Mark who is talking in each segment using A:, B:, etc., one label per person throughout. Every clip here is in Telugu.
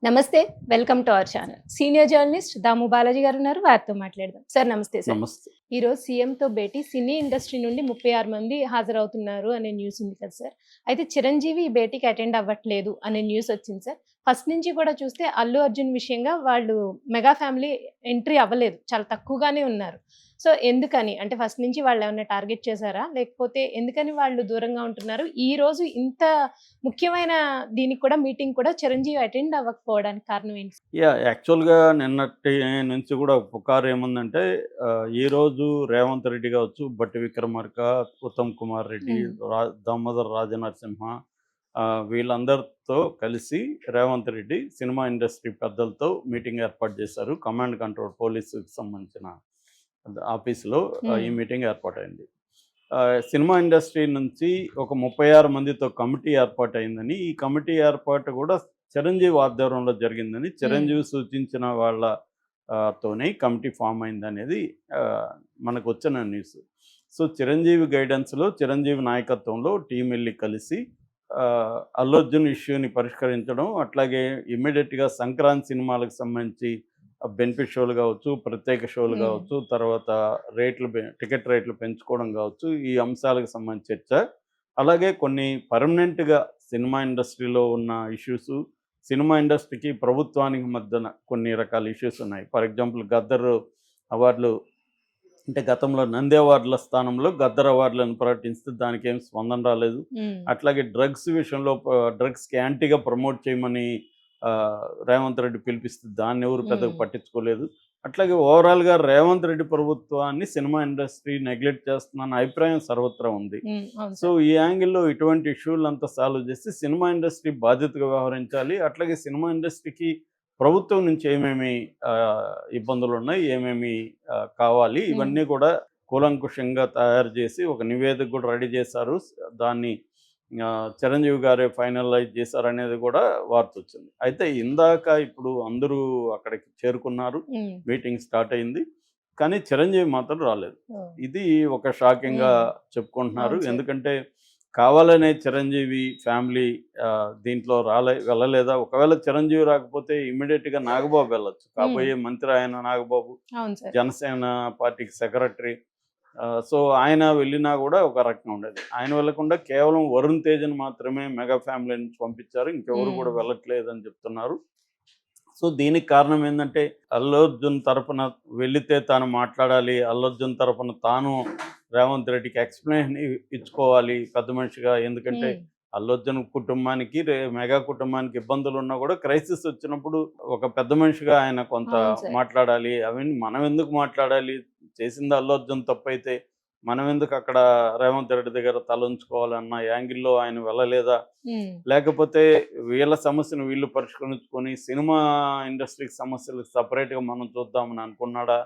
A: నమస్తే. Welcome to our channel. Senior journalist Damu Balaji garu ఉన్నారు. వారితో మాట్లాడదాం. సార్ నమస్తే సార్.
B: నమస్తే.
A: ఈరోజు సీఎంతో భేటీ సినీ ఇండస్ట్రీ నుండి 36 మంది హాజరవుతున్నారు అనే న్యూస్ ఉంది కదా సార్. అయితే చిరంజీవి ఈ భేటీకి అటెండ్ అవ్వట్లేదు అనే న్యూస్ వచ్చింది సార్. ఫస్ట్ నుంచి కూడా చూస్తే అల్లు అర్జున్ విషయంగా వాళ్ళు మెగా ఫ్యామిలీ ఎంట్రీ అవ్వలేదు. చాలా తక్కువగానే ఉన్నారు. సో ఎందుకని? అంటే ఫస్ట్ నుంచి వాళ్ళేమన్నా టార్గెట్ చేసారా? లేకపోతే ఎందుకని వాళ్ళు దూరంగా ఉంటున్నారు? ఈరోజు ఇంత ముఖ్యమైన దీనికి కూడా మీటింగ్ కూడా చిరంజీవి అటెండ్ అవ్వకపోవడానికి కారణం ఏంటి?
B: యాక్చువల్‌గా నిన్నటి నుంచి కూడా పుకారు ఏముందంటే ఈరోజు రేవంత్ రెడ్డి కావచ్చు, బట్టి విక్రమార్క, ఉత్తమ్ కుమార్ రెడ్డి,
A: హ్మ్.
B: దామోదర్ రాజనరసింహ వీళ్ళందరితో కలిసి రేవంత్ రెడ్డి సినిమా ఇండస్ట్రీ పెద్దలతో మీటింగ్ ఏర్పాటు చేశారు. కమాండ్ కంట్రోల్ పోలీసుకి సంబంధించిన ఆఫీస్‌లో ఈ
A: హ్మ్.
B: మీటింగ్ ఏర్పాటైంది. సినిమా ఇండస్ట్రీ నుంచి ఒక 36 మందితో కమిటీ ఏర్పాటయిందని, ఈ కమిటీ ఏర్పాటు కూడా చిరంజీవి ఆధ్వర్యంలో జరిగిందని,
A: హ్మ్.
B: చిరంజీవి సూచించిన వాళ్ళ తోనే కమిటీ ఫామ్ అయిందనేది మనకొచ్చిన న్యూస్. సో, చిరంజీవి గైడెన్స్‌లో, చిరంజీవి నాయకత్వంలో టీమ్ ఎళ్లి కలిసి అల్లు అర్జున్ ఇష్యూని పరిష్కరించడం, అట్లాగే ఇమ్మీడియేట్‌గా సంక్రాంతి సినిమాలకు సంబంధించి బెనిఫిట్ షోలు కావచ్చు, ప్రత్యేక షోలు
A: హ్మ్.
B: కావచ్చు, తర్వాత టికెట్ రేట్లు పెంచుకోవడం కావచ్చు, ఈ అంశాలకు సంబంధించి చర్చ. అలాగే కొన్ని పర్మనెంట్‌గా సినిమా ఇండస్ట్రీలో ఉన్న ఇష్యూసు, సినిమా ఇండస్ట్రీకి, ప్రభుత్వానికి మధ్యన కొన్ని రకాల ఇష్యూస్ ఉన్నాయి. ఫర్ ఎగ్జాంపుల్ 'గద్దర్' అవార్డులు అంటే గతంలో నంది అవార్డుల స్థానంలో 'గద్దర్' అవార్డులను ప్రకటిస్తే దానికేం స్పందన రాలేదు.
A: హ్మ్.
B: అట్లాగే డ్రగ్స్ విషయంలో డ్రగ్స్‌కి యాంటీగా ప్రమోట్ చేయమని రేవంత్ రెడ్డి పిలిపిస్తే దాన్నెవరు పెద్దగా
A: హ్మ్.
B: పట్టించుకోలేదు. అట్లాగే ఓవరాల్‌గా రేవంత్ రెడ్డి ప్రభుత్వాన్ని సినిమా ఇండస్ట్రీ నెగ్లెక్ట్ చేస్తుందన్న అభిప్రాయం సర్వత్రా ఉంది.
A: హ్మ్. అవును
B: సో,
A: సార్.
B: ఈ యాంగిల్‌లో ఇటువంటి ఇష్యూలంతా సాల్వ్ చేసి సినిమా ఇండస్ట్రీ బాధ్యతగా వ్యవహరించాలి. అట్లాగే సినిమా ఇండస్ట్రీకి ప్రభుత్వం నుంచి ఏమేమి ఇబ్బందులున్నాయి, ఏమేమి కావాలి
A: హ్మ్.
B: ఇవన్నీ కూడా కూలంకుషంగా తయారు చేసి ఒక నివేదిక కూడా రెడీ చేశారు. దాన్ని చిరంజీవి గారే ఫైనలైజ్ చేశారనేది కూడా వార్తొచ్చింది. అయితే ఇందాక ఇప్పుడు అందరూ అక్కడికి చేరుకున్నారు.
A: హ్మ్.
B: మీటింగ్ స్టార్ట్ అయింది. కానీ చిరంజీవి మాత్రం రాలేదు.
A: ఓహ్!
B: ఇది ఒక షాకింగ్‌గా
A: హ్మ్.
B: చెప్పుకుంటున్నారు.
A: అవును సార్.
B: ఎందుకంటే కావాలనే చిరంజీవి ఫ్యామిలీ దీంట్లో వెళ్ళలేదా? ఒకవేళ చిరంజీవి రాకపోతే ఇమ్మీడియేట్‌గా నాగబాబు వెళ్ళొచ్చు.
A: హ్మ్.
B: కాబోయే మంత్రి ఆయన నాగబాబు.
A: అవును సార్.
B: జనసేన పార్టీకి సెక్రటరీ. సో, ఆయన వెళ్ళినా గూడా ఒక రకంగా ఉండేది. ఆయన వెళ్ళకుండా కేవలం వరుణ్ తేజ్‌ని మాత్రమే మెగా ఫ్యామిలీ నుంచి పంపించారు. ఇంకెవరు
A: హ్మ్.
B: గూడా వెళ్ళట్లేదని చెప్తున్నారు. సో, దీనికి కారణం ఏందంటే, అల్లు అర్జున్ తరపున వెళితే తాను మాట్లాడాలి. అల్లు అర్జున్ తరపున తాను రేవంత్ రెడ్డికి ఎక్స్‌ప్లనేషన్ ఇచ్చుకోవాలి పెద్ద మనిషిగా. ఎందుకంటే,
A: హ్మ్.
B: అల్లు అర్జున్ కుటుంబానికి, మెగా కుటుంబానికి ఇబ్బందులున్నా గూడా క్రైసిస్ వచ్చినప్పుడు ఒక పెద్ద మనిషిగా ఆయన కొంత
A: అవును సార్.
B: మాట్లాడాలి. అవన్నీ మనం ఎందుకు మాట్లాడాలి? చేసింది అల్లు అర్జున్ తప్పైతే, మనం ఎందుకు అక్కడ రేవంత్ రెడ్డి దగ్గర తలొంచుకోవాలన్న యాంగిల్‌లో ఆయన వెళ్ళలేదా?
A: హ్మ్.
B: లేకపోతే వీళ్ళ సమస్యను వీళ్ళు పరిష్కరించుకొని సినిమా ఇండస్ట్రీకి సమస్యలు సెపరేట్‌గా మనం చూద్దామని అనుకున్నాడా?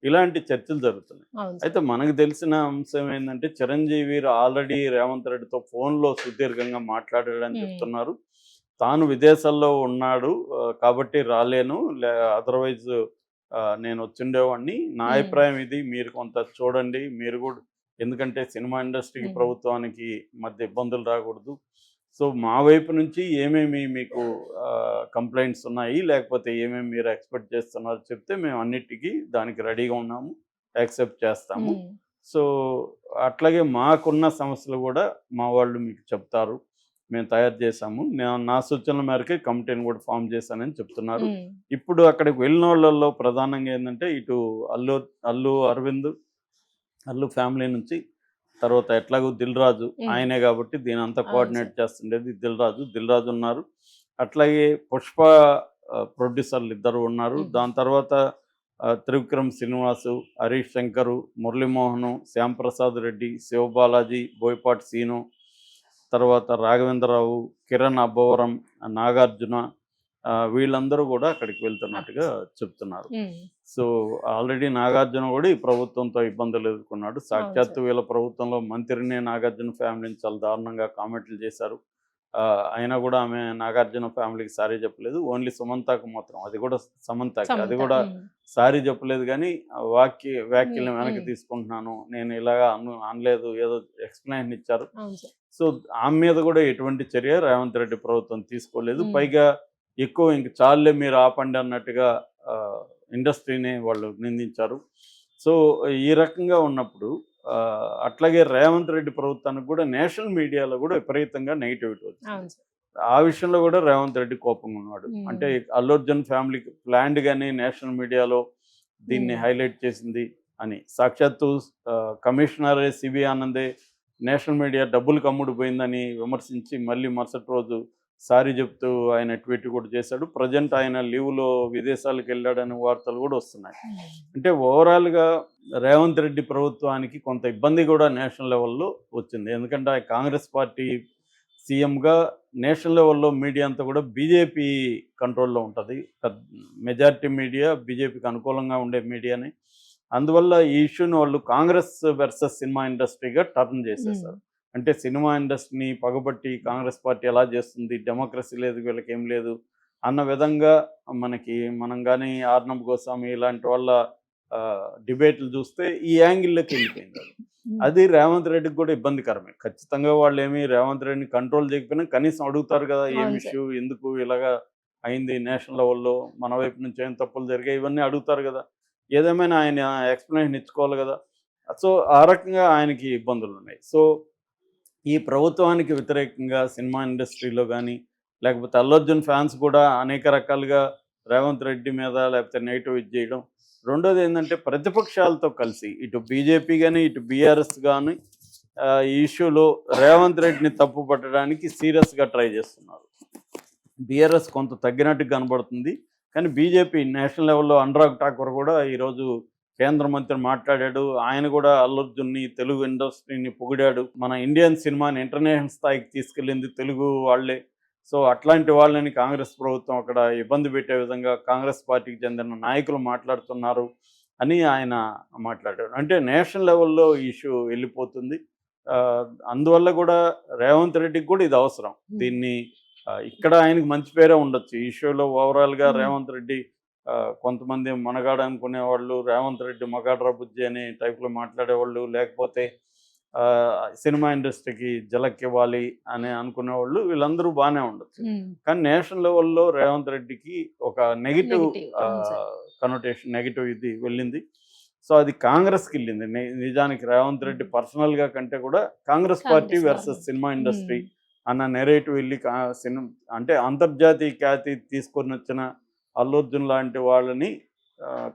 B: ఇలాంటి చర్చలు జరుగుతున్నాయి.
A: అవును సార్.
B: అయితే మనకు తెలిసిన అంశం ఏందంటే చిరంజీవి ఆల్రెడీ రేవంత్ రెడ్డితో ఫోన్‌లో సుదీర్ఘంగా మాట్లాడాడని
A: హ్మ్.
B: చెప్తున్నారు. తాను విదేశాల్లో ఉన్నాడు. కాబట్టి రాలేను. అదర్‌వైజ్ నేనొచ్చుండేవాడిని. నా
A: హ్మ్.
B: అభిప్రాయం ఇది. మీరు కొంత చూడండి. మీరు గూడా ఎందుకంటే సినిమా ఇండస్ట్రీకి,
A: హ్మ్.
B: ప్రభుత్వానికి మధ్య ఇబ్బందులు రాకూడదు. సో, మా వైపు నుంచి ఏమేమి మీకు కంప్లెయింట్స్ ఉన్నాయి, లేకపోతే ఏమేమి మీరు ఎక్స్‌పెక్ట్ చేస్తున్నారో చెప్తే మేము అన్నిటికి దానికి రెడీగా ఉన్నాము. యాక్సెప్ట్ చేస్తాము.
A: హ్మ్.
B: సో, అట్లాగే మాకున్న సమస్యలు గూడా మా వాళ్ళు మీకు చెప్తారు. మేము తయారు చేశాము. నా సూచనల మేరకే కమిటీని గూడా ఫార్మ్ చేశానని చెప్తున్నారు.
A: హ్మ్.
B: ఇప్పుడు అక్కడికి వెళ్ళినోళ్ళలో ప్రధానంగా ఏందంటే ఇటు అల్లు అల్లు అరవింద్, అల్లు ఫ్యామిలీ నుంచి తర్వాత ఎట్లాగో 'దిల్ రాజు'
A: హ్మ్.
B: ఆయనే గాబట్టి దీనంతా
A: అవును
B: కోఆర్డినేట్
A: సార్.
B: చేస్తుండేది 'దిల్ రాజు' ఉన్నారు. అట్లాగే 'పుష్ప' ప్రొడ్యూసర్లు ఇద్దరు ఉన్నారు.
A: హ్మ్.
B: దాని తర్వాత త్రివిక్రమ్ శ్రీనివాసు, హరీష్ శంకరు, మురళీమోహను, శ్యాంప్రసాద్ రెడ్డి, శివబాలాజీ, బోయపాటి సీను, తర్వాత రాఘవేంద్రరావు, కిరణ్ అబ్బవరం, నాగార్జున వీళ్ళందరూ గూడా అక్కడికి వెళ్తున్నట్టుగా
A: ఆఫీస్.
B: చెప్తున్నారు.
A: హ్మ్.
B: సో, ఆల్రెడీ నాగార్జున గూడా ఈ ప్రభుత్వంతో ఇబ్బందులు ఎదుర్కొన్నాడు.
A: అవును
B: సాక్షాత్తు
A: సార్.
B: వీళ్ళ ప్రభుత్వంలో మంత్రినే నాగార్జున ఫ్యామిలీని చాలా దారుణంగా కామెంట్లు చేశారు. అయినా గూడా ఆమె నాగార్జున ఫ్యామిలీకి సారీ చెప్పలేదు. ఓన్లీ సుమంతకు మాత్రం అది గూడా సమంతకి. అది
A: సమంత.
B: గూడా
A: హ్మ్.
B: సారీ చెప్పలేదు గానీ
A: హ్మ్.
B: వ్యాఖ్యలను వెనక్కి
A: హ్మ్.
B: తీసుకుంటున్నాను. నేను ఇలాగా అనలేదు. ఏదో ఎక్స్‌ప్లనేషన్ ఇచ్చారు.
A: అవును సార్.
B: సో, ఆమె మీద గూడా ఎటువంటి చర్య రేవంత్ రెడ్డి ప్రభుత్వం తీసుకోలేదు.
A: హ్మ్.
B: పైగా ఎక్కువ ఇంక చాలులే మీరు ఆపండి అన్నట్టుగా ఇండస్ట్రీని వాళ్ళు నిందించారు. సో ఈ రకంగా ఉన్నప్పుడు అట్లాగే రేవంత్ రెడ్డి ప్రభుత్వానికి కూడా నేషనల్ మీడియాలో కూడా విపరీతంగా నెగిటివిటీ వచ్చింది.
A: అవును సార్.
B: ఆ విషయంలో కూడా రేవంత్ రెడ్డి కోపంగా ఉన్నాడు. అంటే అల్లు అర్జున్ ఫ్యామిలీకి ప్లాన్డ్ గాని నేషనల్ మీడియాలో దీన్ని హైలైట్ చేసింది అని. సాక్షాత్తు కమిషనర్ సిబి ఆనందే నేషనల్ మీడియా డబ్బులు కమ్ముడు పోయిందని విమర్శించి మళ్ళీ మరుసటి రోజు సారీ చెప్తూ ఆయన ట్వీట్ కూడా చేశాడు. ప్రజెంట్ ఆయన లీవ్లో విదేశాలకు వెళ్ళాడనే వార్తలు కూడా వస్తున్నాయి. అంటే ఓవరాల్గా రేవంత్ రెడ్డి ప్రభుత్వానికి కొంత ఇబ్బంది కూడా నేషనల్ లెవెల్లో వచ్చింది. ఎందుకంటే ఆ కాంగ్రెస్ పార్టీ సీఎంగా నేషనల్ లెవెల్లో మీడియా అంతా కూడా బీజేపీ కంట్రోల్లో ఉంటుంది. మెజారిటీ మీడియా బీజేపీకి అనుకూలంగా ఉండే మీడియాని. అందువల్ల ఈ ఇష్యూని వాళ్ళు కాంగ్రెస్ వర్సెస్ సినిమా ఇండస్ట్రీగా టర్న్ చేసేసారు. అంటే సినిమా ఇండస్ట్రీని పగబట్టి కాంగ్రెస్ పార్టీ ఎలా చేస్తుంది, డెమోక్రసీ లేదు, వీళ్ళకి ఏం లేదు అన్న విధంగా మనం కానీ ఆర్నబ్ గోస్వామి ఇలాంటి వాళ్ళ డిబేట్లు చూస్తే ఈ యాంగిల్లోకి వెళ్ళిపోయింది. అది రేవంత్ రెడ్డికి కూడా ఇబ్బందికరమే. ఖచ్చితంగా వాళ్ళు ఏమి రేవంత్ రెడ్డిని కంట్రోల్ చేయకపోయినా కనీసం అడుగుతారు కదా, ఏం ఇష్యూ, ఎందుకు ఇలాగా అయింది, నేషనల్ లెవెల్లో మన వైపు నుంచి ఏం తప్పులు జరిగాయి, ఇవన్నీ అడుగుతారు కదా. ఏదేమైనా ఆయన ఎక్స్ప్లెనేషన్ ఇచ్చుకోవాలి కదా. సో ఆ రకంగా ఆయనకి ఇబ్బందులు ఉన్నాయి. సో ఈ ప్రభుత్వానికి వ్యతిరేకంగా సినిమా ఇండస్ట్రీలో కానీ లేకపోతే అల్లు అర్జున్ ఫ్యాన్స్ కూడా అనేక రకాలుగా రేవంత్ రెడ్డి మీద లేకపోతే నెగిటివ్ ఇది చేయడం. రెండోది ఏంటంటే ప్రతిపక్షాలతో కలిసి ఇటు బీజేపీ కానీ ఇటు బీఆర్ఎస్ కానీ ఈ ఇష్యూలో రేవంత్ రెడ్డిని తప్పు పట్టడానికి సీరియస్గా ట్రై చేస్తున్నారు. బీఆర్ఎస్ కొంత తగ్గినట్టు కనబడుతుంది. కానీ బీజేపీ నేషనల్ లెవెల్లో అనురాగ్ ఠాకూర్ కూడా ఈరోజు కేంద్ర మంత్రి మాట్లాడాడు. ఆయన కూడా అల్లు అర్జున్ని, తెలుగు ఇండస్ట్రీని పొగిడాడు. మన ఇండియన్ సినిమాని ఇంటర్నేషనల్ స్థాయికి తీసుకెళ్ళింది తెలుగు వాళ్ళే. సో అట్లాంటి వాళ్ళని కాంగ్రెస్ ప్రభుత్వం అక్కడ ఇబ్బంది పెట్టే విధంగా కాంగ్రెస్ పార్టీకి చెందిన నాయకులు మాట్లాడుతున్నారు అని ఆయన మాట్లాడాడు. అంటే నేషనల్ లెవెల్లో ఇష్యూ వెళ్ళిపోతుంది. అందువల్ల కూడా రేవంత్ రెడ్డికి కూడా ఇది అవసరం. దీన్ని ఇక్కడ ఆయనకు మంచి పేరే ఉండొచ్చు ఈ ఇష్యూలో. ఓవరాల్గా రేవంత్ రెడ్డి కొంతమంది మనగాడ అనుకునేవాళ్ళు, రేవంత్ రెడ్డి మగాడ్రా బుజ్జి అనే టైప్లో మాట్లాడేవాళ్ళు, లేకపోతే సినిమా ఇండస్ట్రీకి జలక్ ఇవ్వాలి అని అనుకునేవాళ్ళు, వీళ్ళందరూ బాగానే ఉండొచ్చు. కానీ నేషనల్ లెవెల్లో రేవంత్ రెడ్డికి ఒక నెగిటివ్ కనోటేషన్, నెగిటివ్ ఇది వెళ్ళింది. సో అది కాంగ్రెస్కి వెళ్ళింది. నిజానికి రేవంత్ రెడ్డి పర్సనల్గా కంటే కూడా Congress party versus cinema industry అన్న నెరేటివ్ వెళ్ళి అంటే అంతర్జాతీయ ఖ్యాతి తీసుకొని వచ్చిన అల్లు అర్జున్ లాంటి వాళ్ళని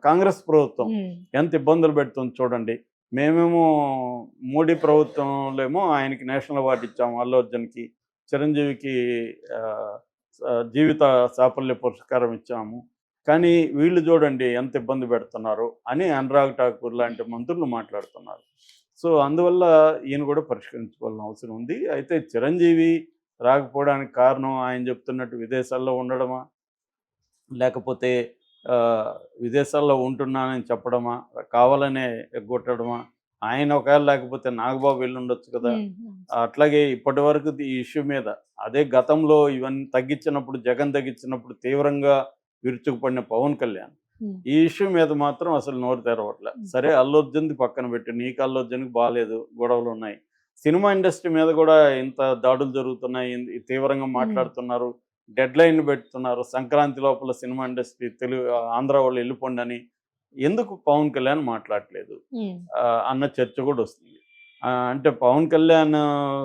B: కాంగ్రెస్ ప్రభుత్వం ఎంత ఇబ్బందులు పెడుతుంది చూడండి. మేమేమో మోడీ ప్రభుత్వంలో ఏమో ఆయనకి నేషనల్ అవార్డు ఇచ్చాము, అల్లు అర్జున్కి, చిరంజీవికి జీవిత సాఫల్య పురస్కారం ఇచ్చాము. కానీ వీళ్ళు చూడండి ఎంత ఇబ్బంది పెడుతున్నారు అని అనురాగ్ ఠాకూర్ లాంటి మంత్రులు మాట్లాడుతున్నారు. సో అందువల్ల ఈయన కూడా పరిష్కరించుకోవాల్సిన అవసరం ఉంది. అయితే చిరంజీవి రాకపోవడానికి కారణం ఆయన చెప్తున్నట్టు విదేశాల్లో ఉండడమా, లేకపోతే విదేశాల్లో ఉంటున్నానని చెప్పడమా, కావాలనే ఎగ్గొట్టడమా? ఆయన ఒకవేళ లేకపోతే నాగబాబు వెళ్ళి ఉండొచ్చు కదా. అట్లాగే ఇప్పటి వరకు ఈ ఇష్యూ మీద అదే గతంలో ఇవన్నీ తగ్గించినప్పుడు, జగన్ తగ్గించినప్పుడు తీవ్రంగా విరుచుకుపడిన పవన్ కళ్యాణ్ ఈ ఇష్యూ మీద మాత్రం అసలు నోరు తెరవట్లే. సరే అల్లు అర్జున్ది పక్కన పెట్టి, నీకు అల్లు అర్జున్కి బాగాలేదు, గొడవలు ఉన్నాయి, సినిమా ఇండస్ట్రీ మీద కూడా ఇంత దాడులు జరుగుతున్నాయి, తీవ్రంగా మాట్లాడుతున్నారు, డెడ్ లైన్ పెడుతున్నారు, సంక్రాంతి లోపల సినిమా ఇండస్ట్రీ ఆంధ్ర వాళ్ళు వెళ్ళిపోండి అని ఎందుకు పవన్ కళ్యాణ్ మాట్లాడలేదు అన్న చర్చ కూడా వస్తుంది. అంటే పవన్ కళ్యాణ్